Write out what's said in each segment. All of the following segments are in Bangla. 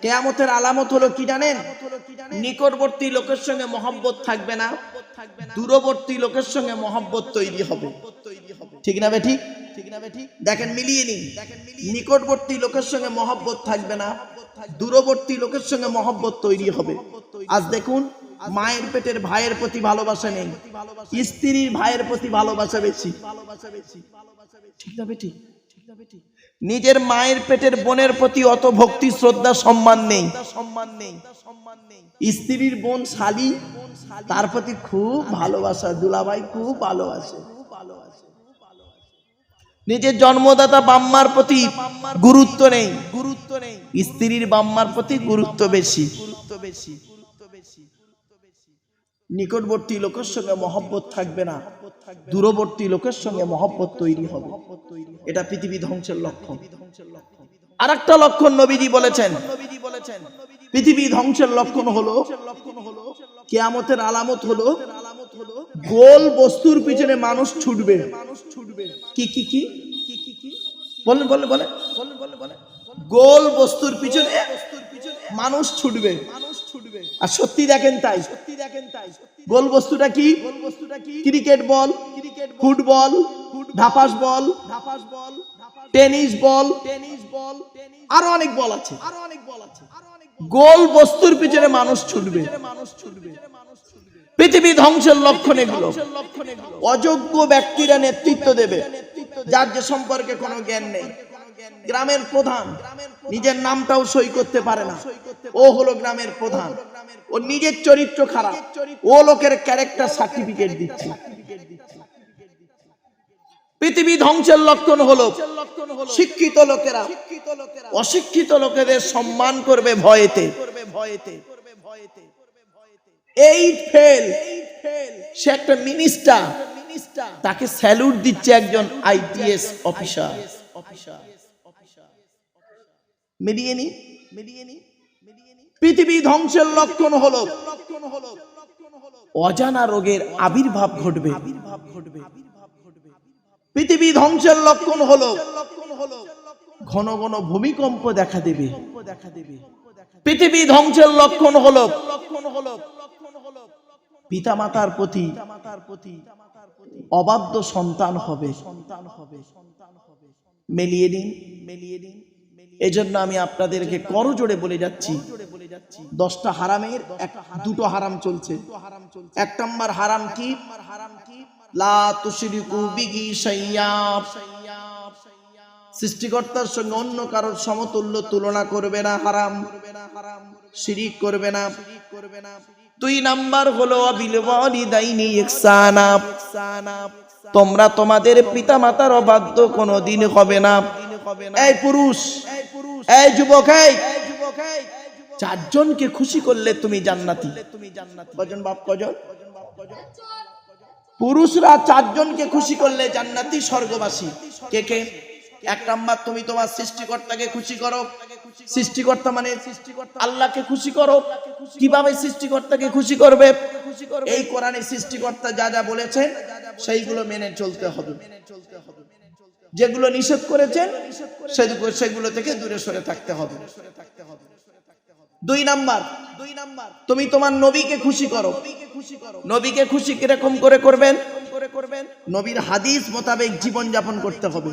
কিয়ামতের আলামত হলো কি জানেন? নিকটবর্তী লোকের সঙ্গে মহব্বত থাকবে না, দূরবর্তী লোকের সঙ্গে মহব্বত তৈরি হবে। ঠিক না বেঠিক? দেখেন মিলিয়ে নিন, নিকটবর্তী লোকের সঙ্গে মহব্বত থাকবে না, দূরবর্তী লোকের সঙ্গে মহব্বত তৈরি হবে। আজ দেখুন, মায়ের পেটের ভাইয়ের প্রতি ভালোবাসা নেই, স্ত্রীর ভাইয়ের প্রতি ভালোবাসা বেশি। ঠিক না বেঠিক? নিজের মায়ের পেটের বোনের প্রতি অত ভক্তি শ্রদ্ধা সম্মান নেই। স্ত্রীর বোন শালী, তার প্রতি খুব ভালোবাসা, দুলাভাই খুব ভালোবাসে। নিজের জন্মদাতা বাম্মার প্রতি গুরুত্ব নেই, স্ত্রীর বাম্মার প্রতি গুরুত্ব বেশি। নিকটবর্তী লোকের সঙ্গে মহব্বত থাকবে না, দূরবর্তী লোকের সঙ্গে মহব্বত তৈরি হবে। এটা পৃথিবী ধ্বংসের লক্ষণ। আর একটা লক্ষণ নবীজি বলেছেন, পৃথিবী ধ্বংসের লক্ষণ হলো, কিয়ামতের আলামত হলো, গোল বস্তুর পিছনে মানুষ ছুটবে। কি কি কি বলেন বলেন বলেন বলেন। গোল বস্তুর পিছনে মানুষ ছুটবে। আর সত্যি দেখেন তাই। গোল বস্তুটা কি? ক্রিকেট বল, ফুটবল, ধাপাস বল, টেনিস বল, আরো অনেক বল আছে। গোল বস্তুর পিছনে মানুষ ছুটবে। পৃথিবী ধ্বংসের লক্ষণ এগুলো। অযোগ্য ব্যক্তিরা নেতৃত্ব দেবে, যার যে সম্পর্কে কোনো জ্ঞান নেই। গ্রামের প্রধান নিজের নামটাও সই করতে পারে না, ও হলো গ্রামের প্রধান। ও নিজের চরিত্র খারাপ, ও লোকের ক্যারেক্টার সার্টিফিকেট দিচ্ছে। পৃথিবী ধ্বংসের লক্ষণ হলো, শিক্ষিত লোকেরা অশিক্ষিত লোকেদের সম্মান করবে ভয়েতে। এইট ফেল, সে একটা মিনিস্টার, তাকে স্যালুট দিচ্ছে একজন আইটিএস অফিসার। মিলিয়ে নি। পৃথিবী ধ্বংসের লক্ষণ হলো, অজানা রোগের আবির্ভাব ঘটবে। পৃথিবী ধ্বংসের লক্ষণ হলো, ঘন ঘন ভূমিকম্প দেখা দেবে। পৃথিবী ধ্বংসের লক্ষণ হলো, পিতামাতার প্রতি অবাধ্য সন্তান হবে। মিলিয়ে দিন। এজন্য আমি আপনাদেরকে করজোড়ে বলে যাচ্ছি, 10টা হারামের দুটো হারাম চলছে। 1 নম্বর হারাম কি? লা তুশরিকু বিহি শাইয়্যা, সৃষ্টিকর্তার সঙ্গে অন্য কারোর সমতুল্য তুলনা করবে না, হারাম। শিরিক করবে না। 2 নাম্বার হলো বিল ওয়ালিদাইনি ইহসানা, তোমরা তোমাদের পিতামাতার অবাধ্য কোনোদিন হবে না। এই পুরুষ, এই যুবক, এই 4 জনকে খুশি করলে তুমি জান্নাতি। কজন বাপ? কজন? পুরুষরা 4 জনকে খুশি করলে জান্নাতি, স্বর্গবাসী। কে কে? 1 নাম্বার, তুমি তোমার সৃষ্টিকর্তাকে খুশি করো। সৃষ্টিকর্তা মানে আল্লাহকে খুশি করো। কিভাবে সৃষ্টিকর্তাকে খুশি করবে? এই কোরআনে সৃষ্টিকর্তা যা যা বলেছেন সেইগুলো মেনে চলতে হবে। যেগুলো নিষেধ করেছেন সেগুলো থেকে দূরে সরে থাকতে হবে। 2 নাম্বার, তুমি তোমার নবীকে খুশি করো। নবীকে খুশি কিরকম করে করবেন? নবীর হাদিস মোতাবেক জীবন যাপন করতে হবে।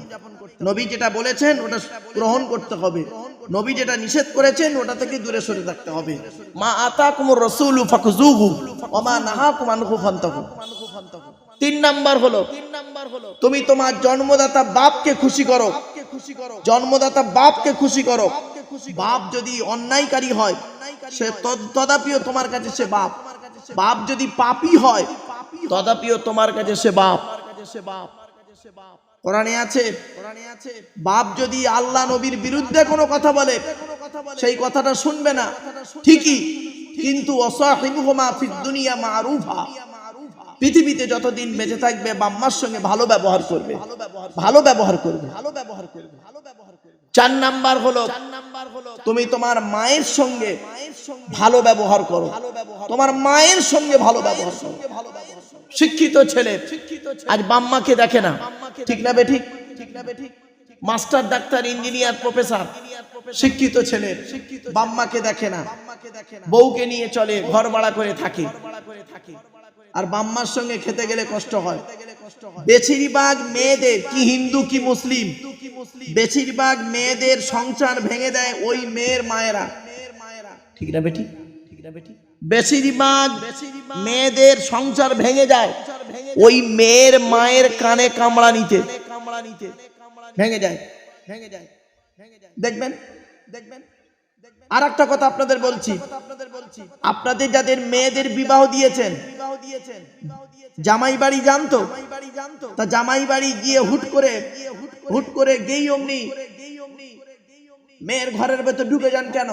নবী যেটা বলেছেন ওটা গ্রহণ করতে হবে, নবী যেটা নিষেধ করেছেন ওটা থেকে দূরে সরে থাকতে হবে। মা আতাকুমুর রাসূলু ফাখুযুহু ওয়া মা নাহাকুম আনহু ফান্তাহু। 3 নাম্বার হলো, তুমি তোমার জন্মদাতা বাপকে খুশি করো। জন্মদাতা বাপকে খুশি করো। বাপ যদি অন্যায়কারী হয়, সে তদাপিও তোমার কাছে সে বাপ। বাপ যদি পাপী হয়, তদাপিও তোমার কাছে সে বাপ। কোরআনে আছে, বাপ যদি আল্লাহ নবীর বিরুদ্ধে কোনো কথা বলে, সেই কথাটা শুনবে না ঠিকই, কিন্তু ওয়াসাহিবুহুমা ফিদ দুনিয়া মারুফা, পৃথিবীতে যতদিন বেঁচে থাকবে বাম্মার সঙ্গে ভালো ব্যবহার করবে, ভালো ব্যবহার করবে। 4 নাম্বার হলো, তুমি তোমার মায়ের সঙ্গে ভালো ব্যবহার করো। তোমার মায়ের সঙ্গে ভালো ব্যবহার করো। শিক্ষিত ছেলে আজ বাম্মাকে দেখে না, ঠিক না বেঠিক? মাস্টার, ডাক্তার, ইঞ্জিনিয়ার, প্রফেসর, শিক্ষিত ছেলে, বাম্মাকে দেখে না, বউকে নিয়ে চলে, ঘর ভাড়া করে থাকে, আর বাম্মার সঙ্গে খেতে গেলে কষ্ট হয়। বেশিরভাগ মেয়েদের, কি হিন্দু কি মুসলিম, বেশিরভাগ মেয়েদের সংসার ভেঙে দেয় ওই মেয়ের মায়েরা, ঠিক না বেটি? বেশিরভাগ মেয়েদের সংসার ভেঙে যায় ওই মেয়ের মায়ের কানে কামড়া নিতে, ভেঙে যায়। দেখবেন আর একটা কথা আপনাদের বলছি, আপনাদের যাদের মেয়েদের বিবাহ দিয়েছেন, জামাই বাড়ি জানতো, তা জামাই বাড়ি গিয়ে হুট করে গেই অমনি মেয়ের ঘরের ভেতর ঢুকে যান কেন?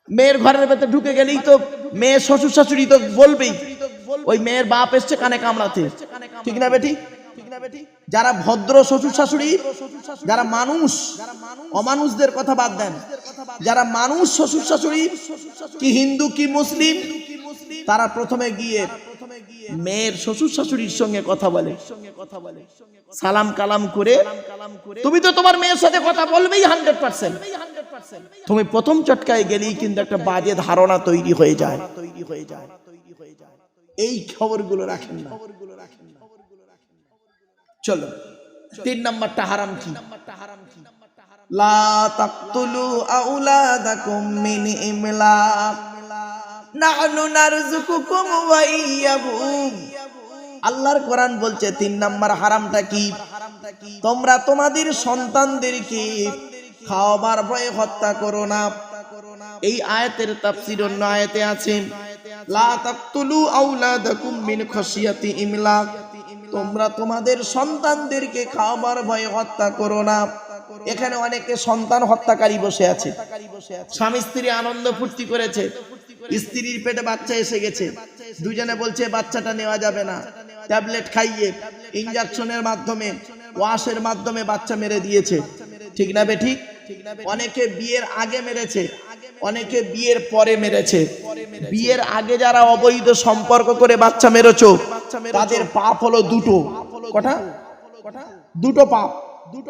মেয়ের ঘরের ভেতর ঢুকে গেলেই তো মেয়ের শ্বশুর শাশুড়ি তো বলবেই ওই মেয়ের বাপ এসছে কানে কামড়াতে, ঠিক না বেটি? যারা ভদ্র শ্বশুর শাশুড়ি, যারা মানুষ, অমানুষদের কথা বাদ দেন, যারা মানুষ শ্বশুর শাশুড়ি, কি হিন্দু কি মুসলিম, তারা প্রথমে গিয়ে মেয়ের শ্বশুর শাশুড়ির সঙ্গে কথা বলে, সালাম কালাম করে। তুমি তো তোমার মেয়ের সাথে কথা বলবেই 100%, তুমি প্রথম চটকায় গেলেই কিন্তু একটা বাজে ধারণা তৈরি হয়ে যায়। এই খবরগুলো রাখেন না। চলো 3 নাম্বারটা হারাম কি? লা তাকতুলু আওলাদাকুম মিন ইমলাক নাহনু নারযুকুকুম ওয়া ইয়্যাহুম। আল্লাহর কোরআন বলছে 3 নাম্বার হারামটা কি? তোমরা তোমাদের সন্তানদেরকে খাওয়াবার ভয়ে হত্যা করো না। এই আয়াতের তাফসীর অন্য আয়াতে আছে, লা তাকতুলু আওলাদাকুম মিন খাশিয়াতি ইমলাক, তোমরা তোমাদের সন্তানদেরকে খাওয়াবার ভয়ে হত্যা করো না। এখানে অনেকে সন্তান হত্যাকারী বসে আছে। স্বামী স্ত্রী আনন্দ ফুর্তি করেছে, স্ত্রীর পেটে বাচ্চা এসে গেছে, দুজনে বলছে বাচ্চাটা নেওয়া যাবে না, ট্যাবলেট খাইয়ে ইনজেকশনের মাধ্যমে, ওয়াশের মাধ্যমে বাচ্চা মেরে দিয়েছে, ঠিক না বেঠিক? অনেকে বিয়ের আগে মেরেছে, অনেকে বিয়ের পরে মেরেছে। বিয়ের আগে যারা অবৈধ সম্পর্ক করে বাচ্চা মেরেছো, তাদের পাপ হলো দুটো। কটা? দুটো পাপ।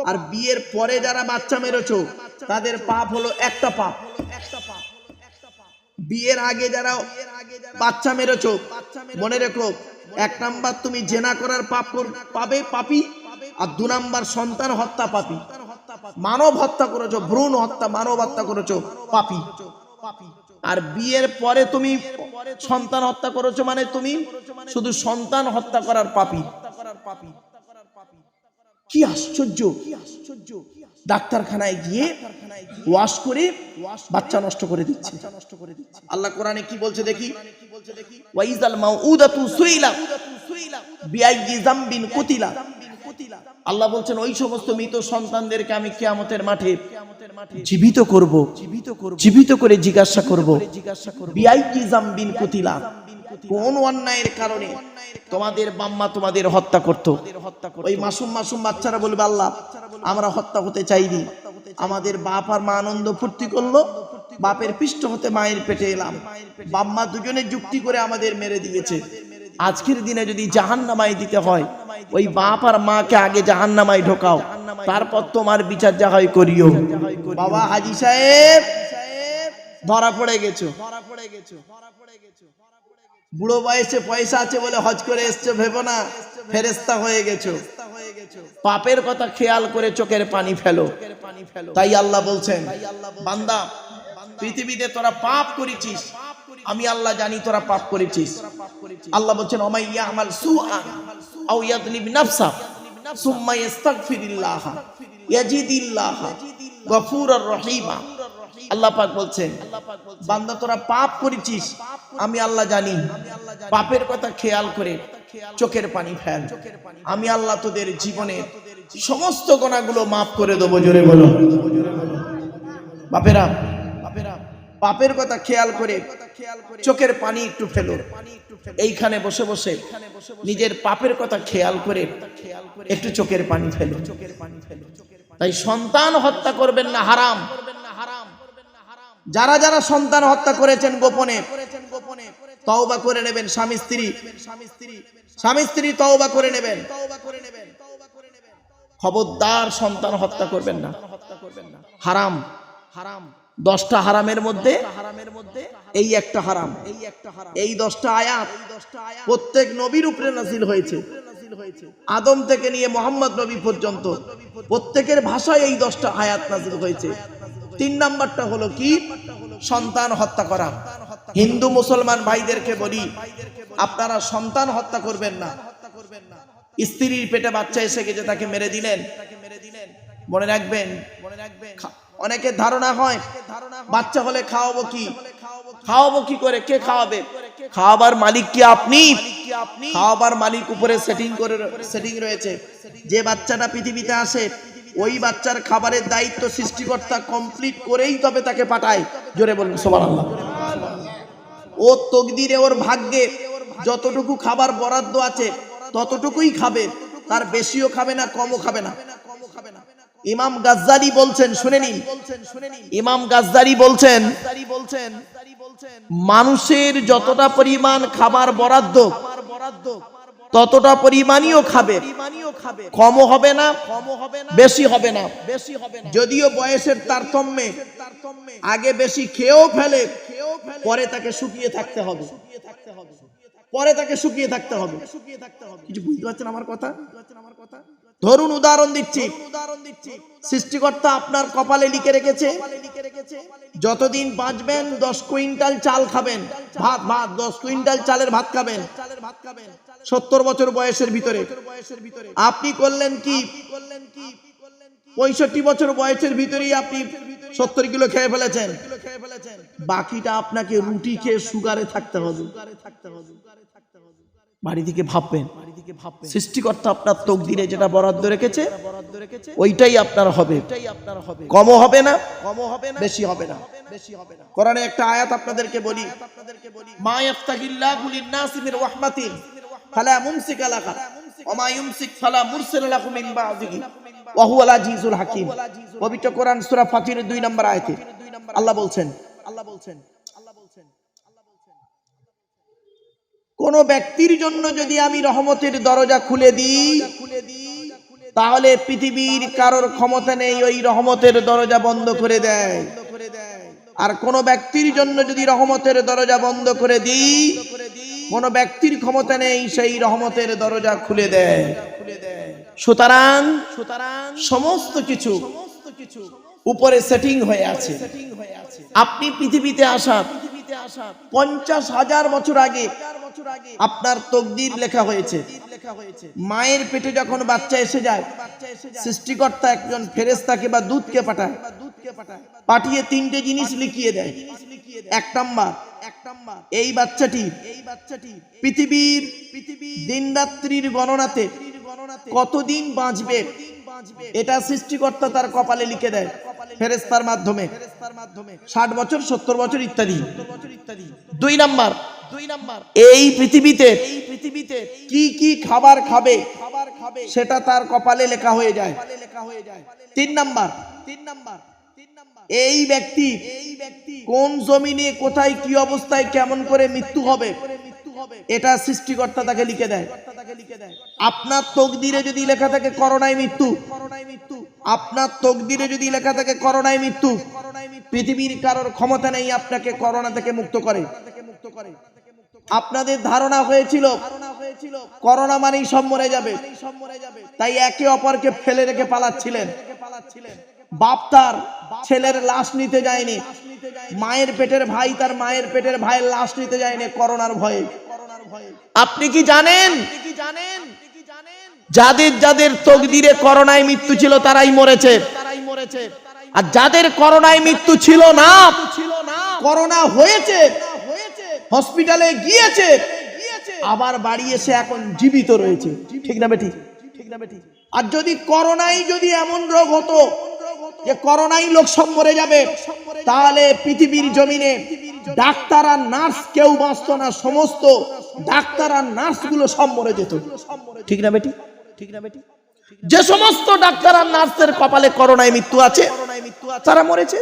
আর বিয়ের পরে যারা বাচ্চা মেরেছো, তাদের পাপ হলো একটা পাপ। বিয়ের আগে যারা বাচ্চা মেরেছো, মনে রেখো, 1 নাম্বার তুমি জেনা করার পাপ পাবে, পাপী, আর 2 নাম্বার সন্তান হত্যা পাপী। মানব হত্যা করেছো, ভ্রূণ হত্যা, মানব হত্যা করেছো, পাপী। আর বিয়ের পরে তুমি সন্তান হত্যা করেছো মানে তুমি শুধু সন্তান হত্যা করার পাপী। কি আশ্চর্য! ডাক্তারখানায় গিয়ে ওয়াশ করে বাচ্চা নষ্ট করে দিচ্ছে। আল্লাহ কোরআনে কি বলছে দেখি, ওয়াইজাল মাউউদাতু সুইলাত বিআইয়ি যামবিন কুতিলাত। আল্লাহ বলছেন ওই সমস্ত মৃত সন্তানদেরকে আমি কিয়ামতের মাঠে জীবিত করব, জীবিত করে জিজ্ঞাসা করব, বিআইয়ি যামবিন কুতিলাত, কোন অন্যায়ের কারণে তোমাদের বাম্মা তোমাদের হত্যা করত। ওই মাসুম বাচ্চারা বলবে, আল্লাহ আমরা হত্যা হতে চাইনি, আমাদের বাপ আর মা আনন্দ ফুর্তি করলো, বাপের পৃষ্ঠ হতে মায়ের পেটে এলাম, বাম্মা দুজনে যুক্তি করে আমাদের মেরে দিয়েছে। আজকের দিনে যদি জাহান্নামায় দিতে হয়, ওই বাপ আর মাকে আগে জাহান্নামায় ঢোকাও, তারপর তোমার বিচার যা হয় করিও। বাবা হাজী সাহেব ধরা পড়ে গেছো, বুড়ো বয়সে পয়সা আছে বলে হজ করে এসছো, ভেবো না ফেরেশতা হয়ে গেছো। পাপের কথা খেয়াল করে চোখের পানি ফেলো। তাই আল্লাহ বলছেন, বান্দা পৃথিবীতে তোরা পাপ করেছিস, আমি আল্লাহ জানি তোরা পাপ করেছিস। আল্লাহ বলছেন, ওমাইয়া আমাল সুআন আও ইয়াযলিম নাফসা সুম্মা ইস্তাগফিরিল্লাহ ইয়াজিদিল্লাহ গফুরুর রহিমা। আল্লাহ পাক বলছেন, বান্দা তোরা পাপ করেছিস, আমি আল্লাহ জানি, পাপের কথা খেয়াল করে চোখের পানি ফেল, আমি আল্লাহ তোদের জীবনের সমস্ত গুনাহগুলো মাফ করে দেবো। জোরে বলো বাপেরা, পাপের কথা খেয়াল করে চোখের পানি একটু ফেলো। এইখানে বসে বসে নিজের পাপের কথা খেয়াল করে একটু চোখের পানি ফেলো। তাই সন্তান হত্যা করবেন না, হারাম। যারা যারা সন্তান হত্যা করেছেন গোপনে, তওবা করে নেবেন। স্বামী স্ত্রী তওবা করে নেবেন, খবরদার সন্তান হত্যা করবেন না, হারাম। 10টা হারামের মধ্যে এই একটা হারাম। এই 10টা আয়াত প্রত্যেক নবীর উপরে নাযিল হয়েছে, আদম থেকে নিয়ে মুহাম্মদ নবী পর্যন্ত প্রত্যেকের ভাষায় এই 10টা আয়াত নাযিল হয়েছে। 3 নাম্বারটা হলো কি? সন্তান হত্যা করা। হিন্দু মুসলমান ভাইদেরকে বলি, আপনারা সন্তান হত্যা করবেন না। স্ত্রীর পেটে বাচ্চা এসে গেছে, তাকে মেরে দিলেন। মনে রাখবেন, অনেকের ধারণা হয় বাচ্চা হলে খাওয়াবো কি করে? কে খাওয়াবে? খাওয়াবার মালিক কি আপনি? খাওয়াবার মালিক উপরে সেটিং রয়েছে। যে বাচ্চাটা পৃথিবীতে আসে, ওই বাচ্চার খাবারের দায়িত্ব সৃষ্টিকর্তা কমপ্লিট করেই তবে তাকে পাঠায়। জোরে বলুন সুবহানাল্লাহ। ও তকদিরে, ওর ভাগ্যে যতটুকু খাবার বরাদ্দ আছে ততটুকুই খাবে, তার বেশিও খাবে না, কমও খাবে না। ইমাম গাজ্জালি বলছেন, শুনে নিন, ইমাম গাজ্জালি বলছেন মানুষের যতটা পরিমাণ খাবার বরাদ্দ ততটা পরিমাণইও খাবে, কমও হবে না, বেশি হবে না। যদিও বয়সের তারতম্যে আগে বেশি খেয়েও ফেলে, পরে তাকে শুকিয়ে থাকতে হবে, কিছু বুঝতে পারছেন আমার কথা? ধরুন উদাহরণ দিচ্ছি, সৃষ্টিকর্তা আপনার কপালে লিখে রেখেছে যতদিন বাঁচবেন 10 কুইন্টাল চাল খাবেন, ভাত 10 কুইন্টাল চালের ভাত খাবেন 70 বছর বয়সের ভিতরে। আপনি করলেন কি? 65 বছর বয়সের ভিতরেই আপনি 70 কিলো খেয়ে ফেলেছেন। বাকিটা আপনাকে রুটি খেয়ে সুগারে থাকতে হবে। বাড়ি থেকে ভাববেন, সৃষ্টিকর্তা আপনার তকদিরে যেটা বরাদ্দ রেখেছে ওইটাই আপনার হবে, কমও হবে না, বেশি হবে না। কোরআনে একটা আয়াত আপনাদেরকে বলি, মা ইয়াফতাহিল্লাহু লিন-নাসি মির রাহমাতিন ফালা মুমসিকা লাহা ওয়া মা ইউমসিক ফালা মুরসিলা লাহু মিন বা'দিহি ওয়া হুয়াল আজিজুল হাকীম। পবিত্র কোরআন সূরা ফাতিরের 2 নম্বর আয়াতে আল্লাহ বলছেন, কোন ব্যক্তির জন্য যদি আমি রহমতের দরজা খুলে দিই, তাহলে পৃথিবীর কারোর ক্ষমতা নেই ওই রহমতের দরজা বন্ধ করে দেয়। আর কোন ব্যক্তির জন্য যদি রহমতের দরজা বন্ধ করে দিই, কোন ব্যক্তির ক্ষমতা নেই সেই রহমতের দরজা খুলে দেয়। সুতরাং সমস্ত কিছু উপরে সেটিং হয়ে আছে। আপনি পৃথিবীতে আসা 50,000 বছর আগে আপনার তকদির লেখা হয়েছে। মায়ের পেটে যখন বাচ্চা এসে যায়, সৃষ্টিকর্তা একজন ফেরেশতাকে বা দূতকে পাঠিয়ে 3টে জিনিস লিখিয়ে দেয়। 1 নাম্বার, এই বাচ্চাটি পৃথিবীর দিন রাত্রির গণনাতে কতদিন বাঁচবে এটা সৃষ্টিকর্তা তার কপালে লিখে দেয় ফেরেশতার মাধ্যমে। 60 বছর, 70 বছর ইত্যাদি। 2 নাম্বার, এই পৃথিবীতে কি কি খাবার খাবে সেটা তার কপালে লেখা হয়ে যায়। 3 নাম্বার, এই ব্যক্তি কোন জমিনে কোথায় কি অবস্থায় কেমন করে মৃত্যু হবে এটা সৃষ্টিকর্তা তাকে লিখে দেয়। আপনার তকদিরে যদি লেখা থাকে করোনায় মৃত্যু, আপনার তকদিরে যদি লেখা থাকে করোনায় মৃত্যু, পৃথিবীর কারোর ক্ষমতা নেই আপনাকে করোনা থেকে মুক্ত করে। আপনাদের ধারণা হয়েছিল করোনা মানেই সব মরে যাবে, তাই একে অপরকে ফেলে রেখে পালাচ্ছিলেন। বাপ তার ছেলের লাশ নিতে যায়নি, মায়ের পেটের ভাই তার মায়ের পেটের ভাইয়ের লাশ নিতে যায়নি করোনার ভয়ে। আপনি কি জানেন যাদের যাদের তকদিরে করোনায় মৃত্যু ছিল তারাই মরেছে, আর যাদের করোনায় মৃত্যু ছিল না, করোনা হয়েছে, হসপিটালে গিয়েছে, আবার বাড়ি এসে এখন জীবিত রয়েছে। ঠিক না বেটি? আর যদি করোনাই যদি এমন রোগ হতো যে করোনাই লোক সব মরে যাবে, তাহলে পৃথিবীর জমিনে ডাক্তার আর নার্স কেউ বাঁচত না, সমস্ত ডাক্তার আর নার্স গুলো সব মরে যেত। ঠিক না বেটি? যে সমস্ত ডাক্তার আর নার্সের কপালে করোনায় মৃত্যু আছে তারা মরেছে।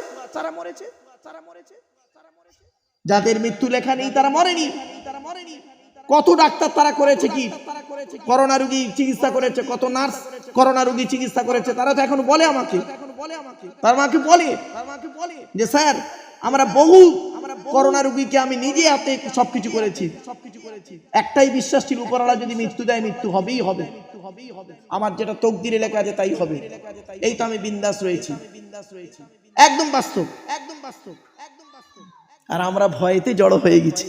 যাদের মৃত্যু লেখা নেই তারা মরেনি। কত ডাক্তার তারা করেছে কি করোনা রোগী চিকিৎসা করেছে, কত নার্স করোনা রোগী চিকিৎসা করেছে, তারা তো এখন বলে আমাকে, তার মাকে বলে যে স্যার আমরা বহু করোনা রোগীকে আমি নিজে হাতে সবকিছু করেছি। একটাই বিশ্বাস ছিল, উপরওয়ালা যদি মৃত্যু দেয় মৃত্যু হবেই হবে, আমার যেটা তকদিরে লেখা আছে তাই হবে। এই তো আমি বিন্দাস রয়েছি, একদম বাস্তব। আর আমরা ভয়েতে জড়ো হয়ে গেছি।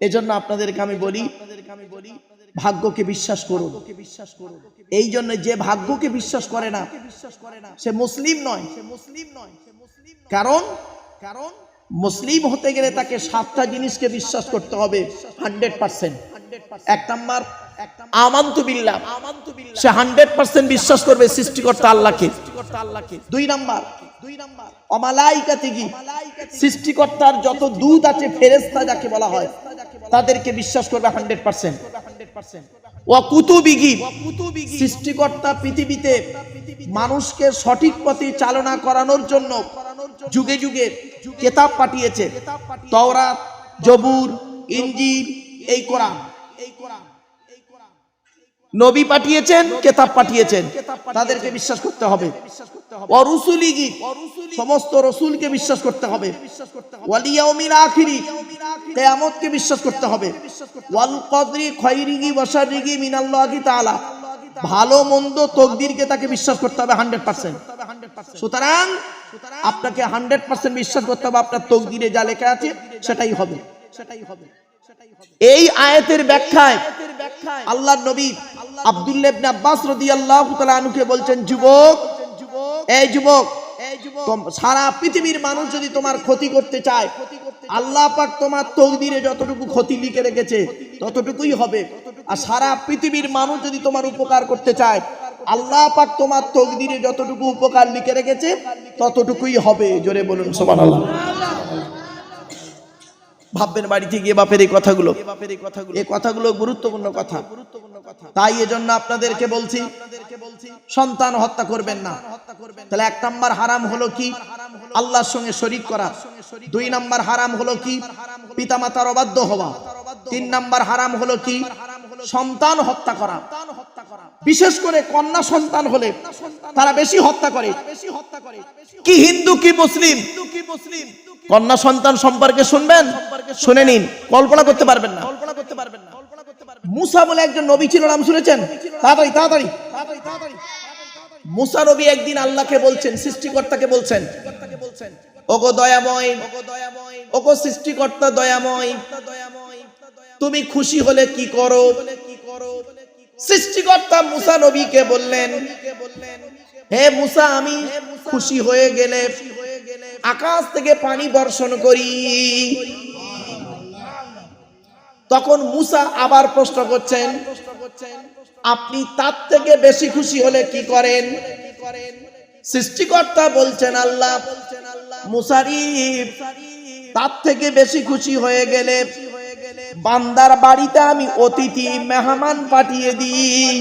এজন্য আপনাদেরকে আমি বলি, ভাগ্যকে বিশ্বাস করুন। এই জন্য যে ভাগ্যকে বিশ্বাস করে না সে মুসলিম নয়। কারণ মুসলিম হতে গেলে তাকে 7টা জিনিসকে বিশ্বাস করতে হবে 100%। এক নাম্বার আমানতু বিল্লাহ, সে 100% বিশ্বাস করবে সৃষ্টিকর্তা আল্লাহকে। 2 নাম্বার অমালাইকাতিহি, সৃষ্টিকর্তার যত দূত আছে ফেরেশতা যাকে বলা হয় তাদেরকে বিশ্বাস করবে 100%। ওয়া কুতুবিহি, সৃষ্টিকর্তা পৃথিবীতে মানুষকে সঠিক পথে চালনা করানোর জন্য যুগে যুগে কিতাব পাঠিয়েছে, তাওরাত, জবুর, ইনজিল, এই কোরআন। নবী পাঠিয়েছেন, কিতাব পাঠিয়েছেন, তাদেরকে বিশ্বাস করতে হবে। ওয়া রুসুলিহি, সমস্ত রাসূলকে বিশ্বাস করতে হবে। ওয়াল ইয়াউমিল আখিরি, কিয়ামতকে বিশ্বাস করতে হবে। ওয়াল কদরি খায়রিহি ওয়া শাররিহি মিনাল্লাহি তাআলা, ভালো মন্দ তকদিরকে তাকে বিশ্বাস করতে হবে 100%। সুতরাং আপনাকে 100% বিশ্বাস করতে হবে আপনার তকদিরে যা লেখা আছে সেটাই হবে। এই আয়াতের ব্যাখ্যায় আল্লাহর নবী আব্দুল্লাহ ইবনে আব্বাস রাদিয়াল্লাহু তাআলা আনহুকে বলছেন, যুবক, এই যুবক, সারা পৃথিবীর মানুষ যদি তোমার ক্ষতি করতে চায়, আল্লাহ পাক তোমার তকদিরে যতটুকু ক্ষতি লিখে রেখেছে ততটুকুই হবে। আর সারা পৃথিবীর মানুষ যদি তোমার উপকার করতে চায়, আল্লাহ পাক তোমার তকদিরে যতটুকু উপকার লিখে রেখেছে ততটুকুই হবে। জোরে বলুন সুবহানাল্লাহ। ভাববেন বাড়িতে গিয়ে বাপের এই কথাগুলো গুরুত্বপূর্ণ কথা। তাই এজন্য আপনাদেরকে বলছি, সন্তান হত্যা করবেন না। তাহলে 1 নাম্বার হারাম হলো কি? আল্লাহর সঙ্গে শরীক করা। 2 নাম্বার হারাম হলো কি? পিতামাতার অবাধ্য হওয়া। 3 নাম্বার হারাম হলো কি? সন্তান হত্যা করা। বিশেষ করে কন্যা সন্তান হলে তারা বেশি হত্যা করে। কি হিন্দু কি মুসলিম, কন্যা সন্তান সম্পর্কে শুনবেন, শুনে নিন, কল্পনা করতে পারবেন না। মুসা বলে একজন নবী ছিল, নাম শুনেছেন? তাড়াতাড়ি। মুসা নবী একদিন আল্লাহকে বলছেন, সৃষ্টিকর্তাকে বলছেন, ওগো দয়াময়, ওগো সৃষ্টিকর্তা দয়াময়, তুমি খুশি হলে কি করো? সৃষ্টিকর্তা মুসা নবীকে বললেন, হে মুসা, আমি খুশি হয়ে গেলে আকাশ থেকে পানি বর্ষণ করি। তখন মুসা আবার প্রশ্ন করছেন, আপনি তার থেকে বেশি খুশি হলে কি করেন? সৃষ্টিকর্তা বলছেন, আল্লাহ, মুসারি তার থেকে বেশি খুশি হয়ে গেলে বান্দার বাড়িতে আমি অতিথি মেহমান পাঠিয়ে দিই।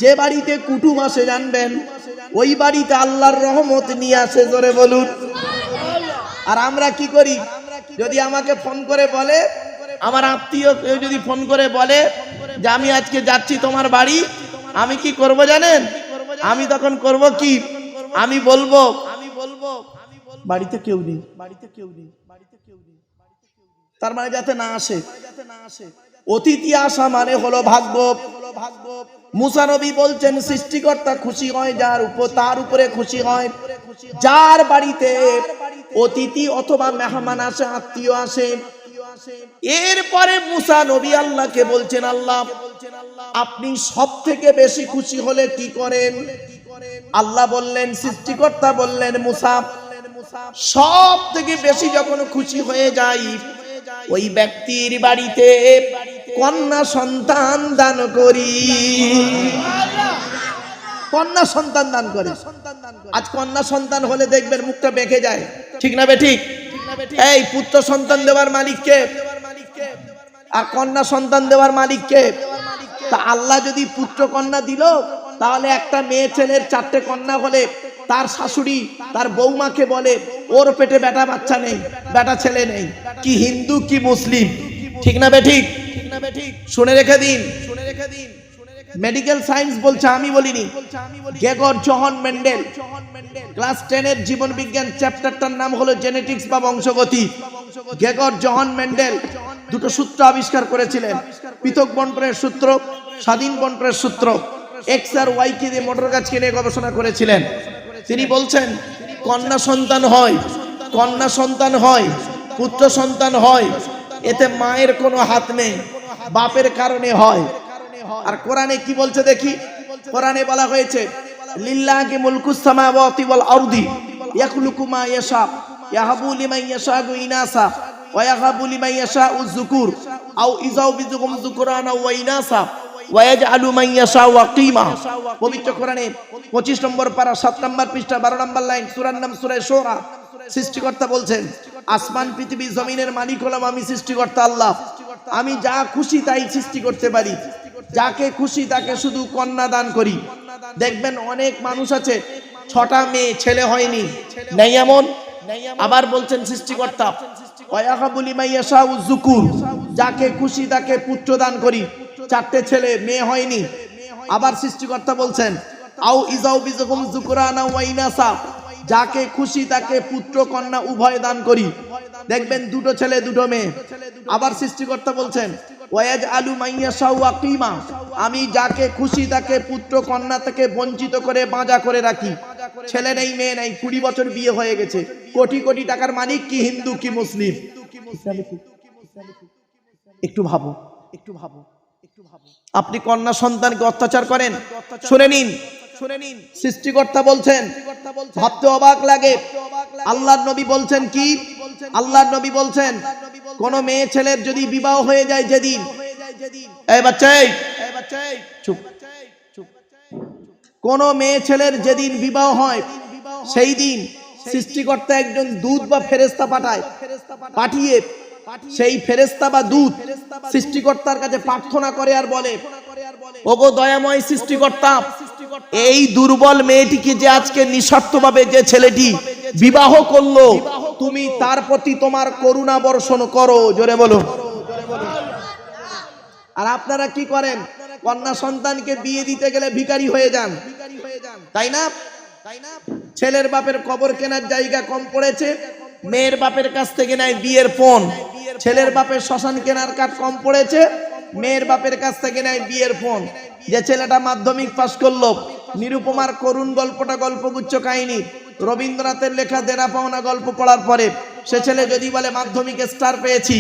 যে বাড়িতে কুটুম আসে জানবেন, ওই বাড়িতে আল্লাহর রহমত নিয়ে আসে। জোরে বলুন। আর আমরা কি করি? যদি আমাকে ফোন করে বলে, আমার আত্মীয় কেউ যদি ফোন করে বলে যে আমি আজকে যাচ্ছি তোমার বাড়ি, আমি কি করব জানেন? আমি তখন করব কি? আমি বলবো বাড়িতে কেউ নেই। তার মানে যাতে না আসে। অতিথি আসা মানে হলো ভাগ্য। মুসা নবী বলছেন, সৃষ্টিকর্তা খুশি হয় তার উপরে খুশি হয় যার বাড়িতে অতিথি অথবা মেহমান আসে, আত্মীয় আসে। এরপরে মুসা নবী আল্লাহকে বলছেন, আল্লাহ, আপনি সব থেকে বেশি খুশি হলে কি করেন? আল্লাহ বললেন, সৃষ্টিকর্তা বললেন, মুসা, সব থেকে বেশি যখন খুশি হয়ে যাই ওই ব্যক্তির বাড়িতে কন্যা সন্তান দান করি। কন্যা সন্তান দান করে। আজ কন্যা সন্তান হলে দেখবেন মুখটা বেঁকে যায়, ঠিক না বেঠিক? এই পুত্র সন্তান দেওয়ার মালিক কে? আর কন্যা সন্তান দেওয়ার মালিক কে? তা আল্লাহ যদি পুত্র কন্যা দিল, তাহলে একটা মেয়ে ছেলের 4টে কন্যা হলে তার শাশুড়ি তার বৌমাকে বলে, ওর পেটে বেটা বাচ্চা নেই, বেটা ছেলে নেই। কি হিন্দু কি মুসলিম? ঠিক না বেঠিক? শুনে রেখে দিন। মেডিকেল সায়েন্স বলছে, আমি বলিনি। গ্রেগর জোহান মেন্ডেল ক্লাস 10 এর জীবন বিজ্ঞান চ্যাপ্টারটার নাম হলো জেনেটিক্স বা বংশগতি। গ্রেগর জোহান মেন্ডেল দুটো সূত্র আবিষ্কার করেছিলেন, পৃথক বন্টনের সূত্র, স্বাধীন বন্টনের সূত্র। এক্স আর ওয়াই কে দিয়ে মোটর গাছকে নিয়ে গবেষণা করেছিলেন। তিনি বলছেন কন্যা সন্তান হয়, কন্যা সন্তান হয়, পুত্র সন্তান হয়, এতে মায়ের কোনো হাত নেই, বাপের কারণে হয়। আর কোরআনে কি বলছে দেখি? কোরআনে বলা হয়েছে লিল্লাহি মুলকুস সামাওয়াতি ওয়াল আরদি ইয়াখলুকু মা ইয়াশা ইয়াহাবু লিমান ইয়াশাউ ইনাসা ওয়া ইয়াহাবু লিমান ইয়াশাউ যুকুর আও ইযাউবিজুহুম যুকরানা ওয়া ইনাসা ওয়া ইয়াজআলু মান ইয়াশাউ আকিমা। পবিত্র কোরআনে 25 নম্বর পারা 7 নম্বর পৃষ্ঠা 12 নম্বর লাইন, সূরার নাম সূরা শূরা। সৃষ্টিকর্তা বলছেন আসমান পৃথিবী জমিনের মালিক হলাম আমি, সৃষ্টিকর্তা আল্লাহ। আমি যা খুশি তাই সৃষ্টি করতে পারি, যাকে খুশি তাকে শুধু কন্যা দান করি। দেখবেন অনেক মানুষ আছে 6টা মেয়ে, ছেলে হয়নি, নেই এমন। আবার বলছেন সৃষ্টিকর্তা ওয়ায়াহাবু লিমান ইয়াশাউ যুকুর, যাকে খুশি তাকে পুত্র দান করি, 4টে ছেলে, মেয়ে হয়নি। আবার সৃষ্টিকর্তা বলছেন আও ইযাউবিজুহুম যুকরানা ওয়া ইনাসা, যাকে খুশি তাকে পুত্র কন্যা উভয় দান করি। দেখবেন 2টো ছেলে 2টো মেয়ে। আবার সৃষ্টিকর্তা বলছেন ওয়ায়াজআলু মান ইয়াশাউ আকিমা, আমি যাকে খুশি তাকে পুত্র কন্যা থেকে বঞ্চিত করে বাঁচা করে রাখি। ছেলে নেই, মেয়ে নেই, 20 বছর বিয়ে হয়ে গেছে, কোটি কোটি টাকার মালিক, কি হিন্দু কি মুসলিম? একটু ভাবো, একটু ভাবো, একটু ভাবো। আপনি কন্যা সন্তানকে অত্যাচার করেন। শুনে নিন, শুনে নিন, সৃষ্টিকর্তা বলছেন, ভাবতে অবাক লাগে। আল্লাহর নবী বলছেন কি? আল্লাহর নবী বলছেন কোন মেয়ে ছেলের যদি বিবাহ হয়ে যায় যেদিন, এই বাচ্চা, এই চুপ, কোন মেয়ে ছেলের যেদিন বিবাহ হয় সেই দিন সৃষ্টিকর্তা একজন দূত বা ফেরেশতা পাঠায়, পাঠিয়ে সেই ফেরেশতা বা দূত সৃষ্টিকর্তার কাছে প্রার্থনা করে আর বলে ওগো দয়াময় সৃষ্টিকর্তা, এই দুর্বল মেয়েটিকে যে আজকে নিঃস্বার্থভাবে যে ছেলেটি বিবাহ করলো, তুমি তার প্রতি তোমার করুণা বর্ষণ করো। জোরে বলো। আর আপনারা কি করেন? কন্যা সন্তানকে বিয়ে দিতে গেলে ভিখারি হয়ে যান, তাই না? ছেলের বাপের কবর কেনার জায়গা কম পড়েছে, মেয়ের বাপের কাছ থেকে নেয় বিয়ের ফোন। ছেলের বাপের শ্মশান কেনার কাঠ কম পড়েছে, মেয়ের বাপের কাছ থেকে নেয় বিয়ের ফোন। যে ছেলেটা মাধ্যমিক পাশ করলো, নিরুপমার করুণ গল্পটা গল্পগুচ্ছ কাহিনী, রবীন্দ্রনাথের লেখা দেনা পাওনা গল্প পড়ার পরে সে ছেলে যদি বলে মাধ্যমিকে স্টার পেয়েছি,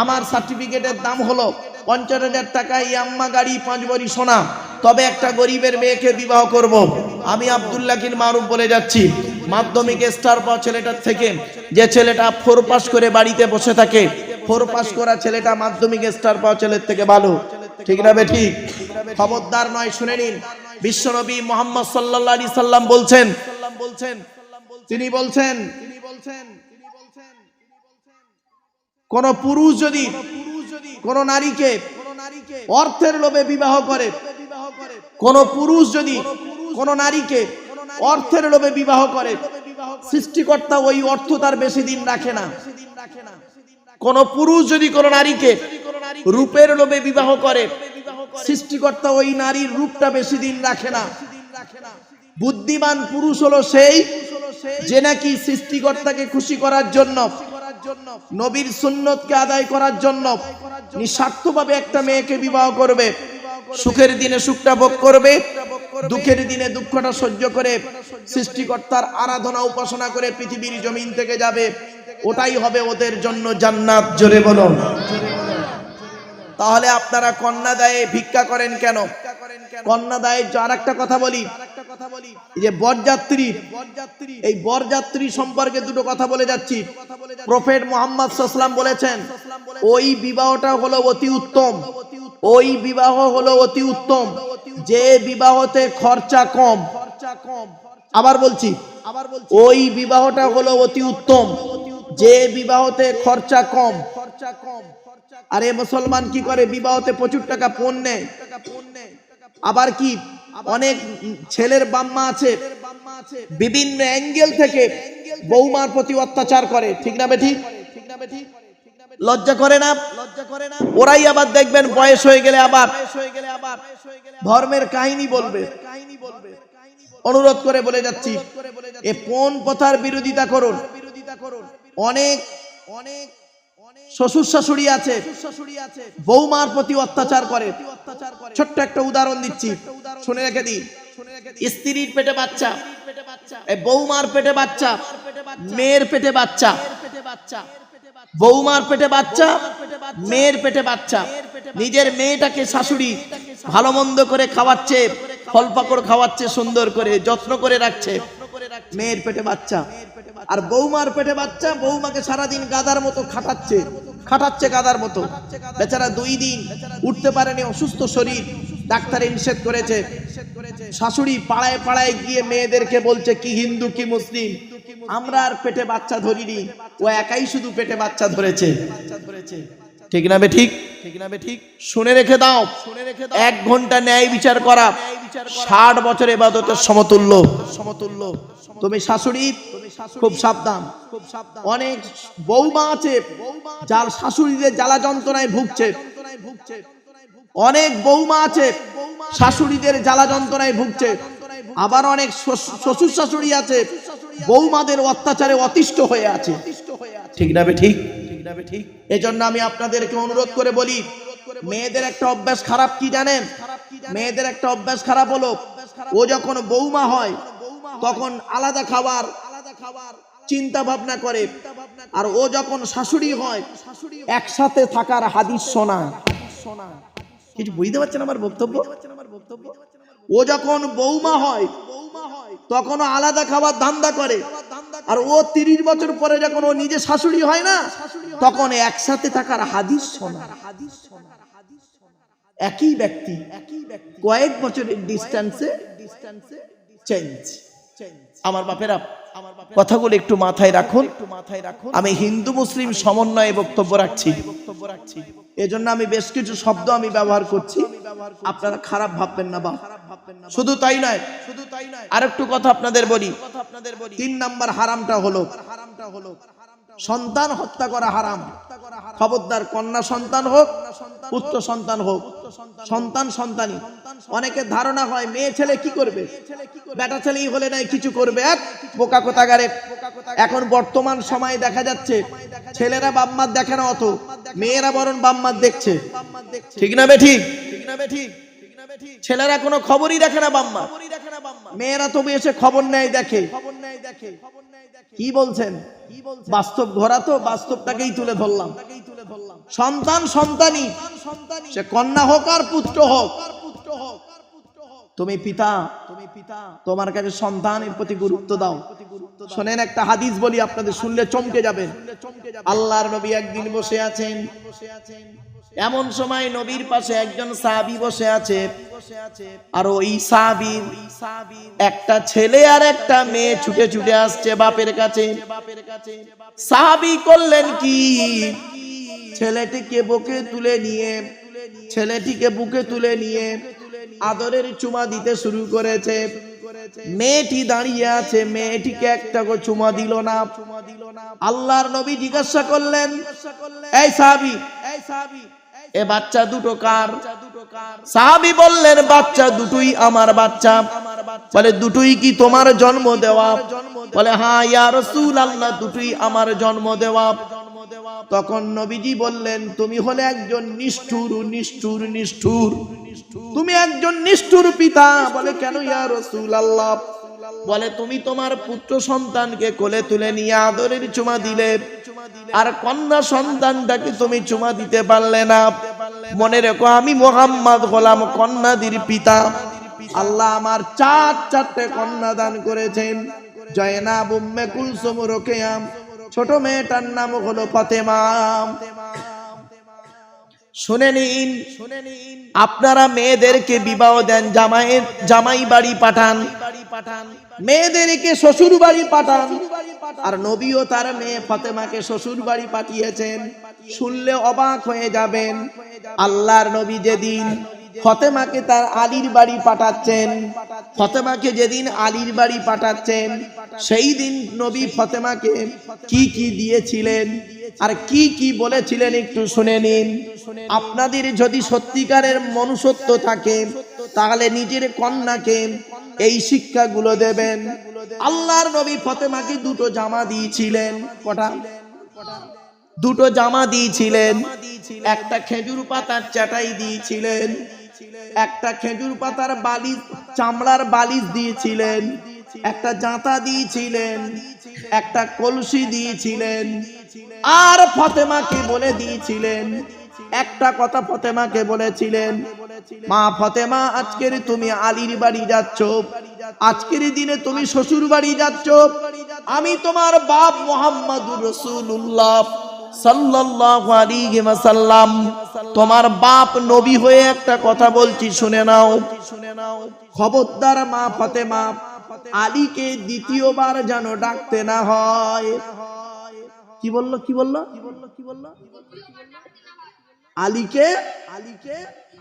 আমার সার্টিফিকেটের দাম হলো 50,000 টাকা, ইয়াম্মা গাড়ি, 5 ভরি সোনা, তবে একটা গরিবের মেয়েকে বিবাহ করব। আমি আব্দুল্লাহির মারুফ বলে যাচ্ছি, মাধ্যমিকে স্টার পাওয়া ছেলেটার থেকে যে ছেলেটা 4 পাস করে বাড়িতে বসে থাকে, 4 পাস করা ছেলেটা মাধ্যমিকে স্টার পাওয়া ছেলের থেকে ভালো। ঠিক না বেঠিক? খবরদার নয়, শুনে নিন। বিশ্বনবী মুহাম্মদ সাল্লাল্লাহু আলাইহি সাল্লাম বলছেন, তিনি বলছেন কোন পুরুষ যদি কোন নারীকে অর্থের লোভে বিবাহ করে, কোন পুরুষ যদি কোন নারীকে অর্থের লোভে বিবাহ করে, সৃষ্টিকর্তা ওই অর্থ তার বেশি দিন রাখে না। কোন পুরুষ যদি কোন নারীকে রূপের লোভে বিবাহ করে, সৃষ্টিকর্তা ওই নারীর রূপটা বেশি দিন রাখে না। বুদ্ধিমান পুরুষ হলো সেই যে নাকি সৃষ্টিকর্তাকে খুশি করার জন্য, নবীর সুন্নতকে আদায় করার জন্য নিঃস্বার্থভাবে একটা মেয়েকে বিবাহ করবে। সুখের দিনে সুখটা ভোগ করবে, দুঃখের দিনে দুঃখটা সহ্য করে সৃষ্টিকর্তার আরাধনা উপাসনা করে পৃথিবীর জমিন থেকে যাবে। ওটাই হবে ওদের জন্য জান্নাত। জোরে বলুন। তাহলে আপনারা কন্যা দায়ে ভিক্ষা করেন কেন? কন্যা দায়ে আর একটা কথা বলি, যে বরযাত্রী, এই বরযাত্রী সম্পর্কে দুটো কথা বলে যাচ্ছি। প্রফেট মুহাম্মদ সাল্লাল্লাহু আলাইহি ওয়াসাল্লাম বলেছেন ওই বিবাহটা হলো অতি উত্তম, ওই বিবাহ হলো অতি উত্তম যে বিবাহতে খরচা কম। আবার বলছি, ওই বিবাহটা হলো অতি উত্তম যে বিবাহতে খরচা কম। আরে মুসলমান কি করে? বিবাহতে প্রচুর টাকা পণ নেয়। আবার কি অনেক ছেলের বাম্মা আছে বিভিন্ন অ্যাঙ্গেল থেকে বৌমার প্রতি অত্যাচার করে। ঠিক না বেঠিক? লজ্জা করে না? ওরাই আবার দেখবেন বয়স হয়ে গেলে আবার ধর্মের কাহিনী বলবে। অনুরোধ করে বলে যাচ্ছি, এ কোন কথার বিরোধিতা করুন। অনেক শ্বশুর শাশুড়ি আছে বৌমার প্রতি অত্যাচার করে। ছোট্ট একটা উদাহরণ দিচ্ছি, শুনে রেখে দিই। স্ত্রীর পেটে বাচ্চা, বৌমার পেটে বাচ্চা, মেয়ের পেটে বাচ্চা, বৌমার পেটে বাচ্চা, মেয়ের পেটে বাচ্চা। নিজের মেয়েটাকে শাশুড়ি ভালো মন্দ করে খাওয়াচ্ছে, ফল পাকড় খাওয়াচ্ছে, সুন্দর করে যত্ন করে রাখছে, মেয়ের পেটে বাচ্চা। আর বৌমার পেটে বাচ্চা, বৌমাকে সারাদিন গাদার মতো খাটাচ্ছে গাদার মতো। বেচারা 2 দিন উঠতে পারেনি, অসুস্থ শরীর, ডাক্তারে নিষেধ করেছে। শাশুড়ি পাড়ায় পাড়ায় গিয়ে মেয়েদেরকে বলছে, কি হিন্দু কি মুসলিম, আমরা আর পেটে বাচ্চা ধরিনি, ও একাই শুধু পেটে বাচ্চা ধরেছে। ঠিক না বে ঠিক? শুনে রেখে দাও, 1 ঘন্টা ন্যায় বিচার করা 60 বছর ইবাদতের সমতুল্য। তুমি শাশুড়ি খুব সাবধান। অনেক বৌমা আছে যার শাশুড়িদের জ্বালা যন্ত্রণায় ভুগছে। অনেক বৌমা আছে শাশুড়িদের জ্বালা যন্ত্রণায় ভুগছে। আবার অনেক শ্বশুর শাশুড়ি আছে বৌমাদের অত্যাচারে অতিষ্ঠ হয়ে আছে। ঠিক না বে ঠিক? এজন্য আমি আপনাদেরকে অনুরোধ করে বলি, মেয়েদের একটা অভ্যাস খারাপ কি জানেন? মেয়েদের একটা অভ্যাস খারাপ হলো, ও যখন বৌমা হয় তখন আলাদা খাবার চিন্তা ভাবনা করে, আর ও যখন শাশুড়ি হয় একসাথে থাকার হাদিস শোনা। কিছু বুঝতে পারছেন আমার বক্তব্য? ও যখন বৌমা হয় তখন আলাদা খাবার ধান্দা করে, আর ও 30 বছর পরে যখন ও নিজে শাশুড়ি হয় না, তখন একসাথে থাকার হাদিস শোনা। একই ব্যক্তি কয়েক বছরের ডিস্টেন্সে চেঞ্জ। আমার বাপেরা, কথাগুলো একটু মাথায় রাখুন। আমি হিন্দু মুসলিম সমন্বয়ে বক্তব্য রাখছি, এজন্য আমি বেশ কিছু শব্দ আমি ব্যবহার করছি, আপনারা খারাপ ভাববেন না। শুধু তাই নয়, আরেকটু কথা আপনাদের বলি। 3 নাম্বার হারামটা হলো সন্তান হত্যা করা হারাম। খবরদার, কন্যা সন্তান হোক পুত্র সন্তান হোক, সন্তানই। অনেকের ধারণা হয় মেয়ে ছেলে কি করবে, বেটা ছেলেই হলে নাই কিছু করবে। এক বোকা কোথাকারে। এখন বর্তমান সময়ে দেখা যাচ্ছে ছেলেরা বাপ-মা দেখে না অত, মেয়েরা বরং বাপ-মা দেখছে। ঠিক না বে ঠিক? ছেলেরা কোনো খবরই দেখে না বাপ-মা, মেয়েরা তবু এসে খবর নেয়, দেখে। কি বলছেন? বাস্তব ঘোরা তো, বাস্তবটাকেই তুলে ধরলাম। সন্তানই, সে কন্যা হোক আর পুত্র হোক। তুমি পিতা, তোমার কাছে সন্তানের প্রতি গুরুত্ব দাও। শোনেন, একটা হাদিস বলি, আপনাদের শুনলে চমকে যাবেন। আল্লাহর নবী একদিন বসে আছেন, এমন সময় নবীর পাশে একজন সাহাবী বসে আছে, আর ওই সাহাবীর একটা ছেলে আর একটা মেয়ে ছুটে ছুটে আসছে বাপের কাছে। সাহাবী করলেন কি, ছেলেটিকে বুকে তুলে নিয়ে আদরের চুমা দিতে শুরু করেছে। মেয়েটি দাঁড়িয়ে আছে, মেয়েটিকে একটা চুমা দিল না। আল্লাহর নবী জিজ্ঞাসা করলেন, এই সাহাবী, এ বাচ্চা দুটো কার? সাহাবী বললেন, বাচ্চা দুটোই আমার বাচ্চা। বলে, দুটোই কি তোমার জন্ম দেওয়া? বলে, হ্যাঁ ইয়া রাসূলুল্লাহ, দুটোই আমার জন্ম দেওয়া। তখন নবীজি বললেন, তুমি হলে একজন নিষ্ঠুর, তুমি একজন নিষ্ঠুর পিতা। বলে, কেন ইয়া রাসূলুল্লাহ? বলে, তুমি তোমার পুত্র সন্তানকে কোলে তুলে নিয়ে আদরের চুমা দিলে, আর কন্যা সন্তানটাকে তুমি চুমা দিতে পারলে না। মনে রেখো, আমি মুহাম্মদ হলাম কন্যাদের পিতা। আল্লাহ আমার 4 কন্যা দান করেছেন। জয়নাব, উম্মে কুলসুম, রোকেয়া, ছোট মেয়েটার নাম হলো ফাতেমা। শুনে নিন, আপনারা মেয়েদেরকে বিবাহ দেন, জামাই বাড়ি পাঠান, মেয়েদেরকে শ্বশুর বাড়ি পাঠান। আর নবীও তার মেয়ে ফাতেমাকে শ্বশুর বাড়ি পাঠিয়েছেন। শুনলে অবাক হয়ে যাবেন। আল্লাহর নবী যেদিন ফাতেমাকে তার আলীর বাড়ি পাঠাচ্ছেন। ফাতেমাকে যেদিন আলীর বাড়ি পাঠাচ্ছেন সেই দিন নবী ফাতেমাকে কি কি দিয়েছিলেন আর কি কি বলেছিলেন একটু শুনে নিন। আপনাদের যদি সত্যিকারের মনুষ্যত্ব থাকে তাহলে নিজের কন্যাকে এই শিক্ষাগুলো দেবেন। আল্লাহর নবী ফাতেমাকে দুটো জামা দিয়েছিলেন। কটা? দুটো জামা দিয়েছিলেন। একটা খেজুর পাতার চাটাই দিয়েছিলেন, একটা খেজুর পাতার বালিশ, চামড়ার বালিশ দিয়েছিলেন, একটা জাঁতা দিয়েছিলেন, একটা কলসি দিয়েছিলেন। আর ফাতেমাকে বলে দিয়েছিলেন একটা কথা। ফাতেমাকে বলেছিলেন, মা ফাতেমা, আজকের তুমি আলীর বাড়ি যাচ্ছ, আজকের দিনে তুমি শ্বশুর বাড়ি যাচ্ছ। আমি তোমার বাপ মুহাম্মদুর রাসূলুল্লাহ সাল্লাল্লাহু আলাইহি ওয়াসাল্লাম, তোমার বাপ নবী হয়ে একটা কথা বলছি, শুনে নাও। খবরদার মা ফাতেমা, আলীকে দ্বিতীয়বার যেন ডাকতে না হয়। কি বললো? কি বললো? আলীকে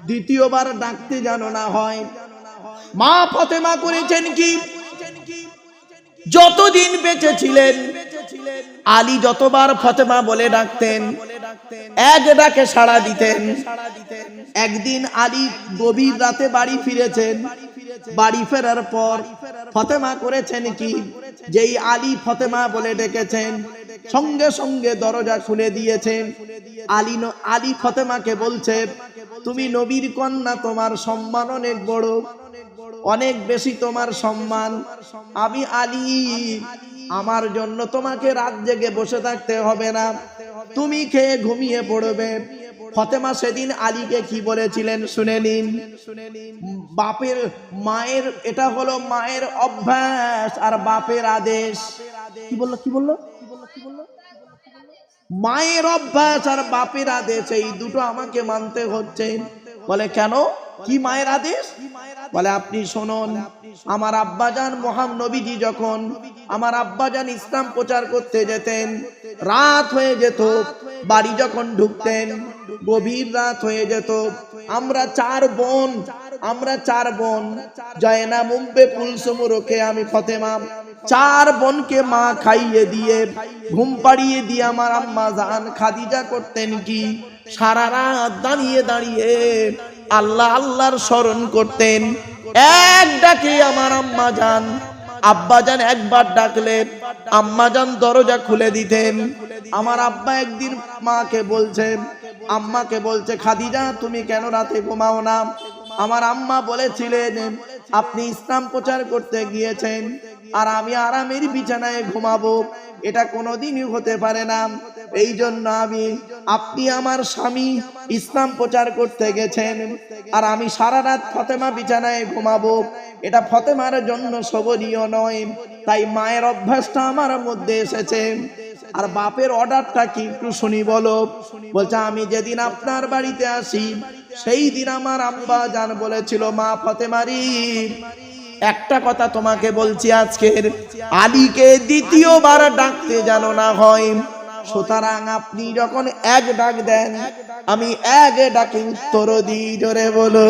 দ্বিতীয়বার ডাকতে যেন না হয়। মা ফাতেমা করেছেন কি, যতদিন বেঁচে ছিলেন আলী যতবার ফাতেমা বলে ডাকতেন এক ডাকে সাড়া দিতেন। একদিন আলী গভীর রাতে বাড়ি ফিরেছেন। বাড়ি ফেরার পর ফাতেমা করেছেন কি, যেই আলী ফাতেমা বলে ডেকেছেন সঙ্গে সঙ্গে দরজা খুলে দিয়েছেন। আলী ফাতেমাকে বলছে, তুমি নবীর কন্যা, তোমার সম্মান অনেক বড়, অনেক বেশি তোমার সম্মান। আমি আলী, আমার জন্য তোমাকে রাত জেগে বসে থাকতে হবে না, তুমি খেয়ে ঘুমিয়ে পড়বে। ফাতেমা সেদিন আলীকে কি বলেছিলেন শুনে নিন। বাপের মায়ের, এটা হলো মায়ের অভ্যাস আর বাপের আদেশ। কি বললো? কি বললো? মায়ের অভ্যাস আর বাপের আদেশ, এই দুটো আমাকে মানতে হচ্ছে। বলে কেন? কি মায়ের আদেশ? বলে আপনি শুনুন, আমার আব্বাজান মহান নবীজি যখন আমার আব্বাজান ইসলাম প্রচার করতে যেতেন, রাত হয়ে যেত, বাড়ি যখন ঢুকতেন গভীর রাত হয়ে যেত। আমরা চার বোন জয়না, মুম্বে, কুলসুম, রোকে, আমি ফাতেমা, চার বোনকে মা খাইয়ে দিয়ে ঘুম পাড়িয়ে দিয়ে আমার আম্মা জান খাদিজা করতেন কি, সারা রাত দাঁড়িয়ে দাঁড়িয়ে আল্লাহ আল্লাহর স্মরণ করতেন। এক ডাকে আমার আম্মা জান, আব্বা জান একবার ডাকলে আম্মা জান দরজা খুলে দিতেন। আমার আব্বা একদিন মাকে বলছে, আম্মাকে বলছে, খাদিজা তুমি কেন রাতে ঘুমাও না? আমার আম্মা বলেছিলেন, আপনি ইসলাম প্রচার করতে গিয়েছেন আর আমি আরামের বিছানায় ঘুমাবো, এটা কোনোদিনই হতে পারে না। এই জন্য আপনি আমার স্বামী ইসলাম প্রচার করতে গেছেন আর আমি সারা রাত ফাতেমা বিছানায় ঘুমাবো, এটা ফাতেমার জন্য শোভনীয় নয়। তাই মায়ের অভ্যাসটা আমার মধ্যে এসেছে। আর বাপের অর্ডারটা কি একটু শুনি বলো। বলছে, আমি যেদিন আপনার বাড়িতে আসি সেই দিন আমার আব্বা জান বলেছিল, মা ফাতেমারি একটা কথা তোমাকে বলছি, আজকের আলীকে দ্বিতীয়বার ডাকতে যেন না হয়। সুতরাং আপনি যখন এক ডাক দেন আমি এক ডাকে উত্তর দিই। জোরে বলো।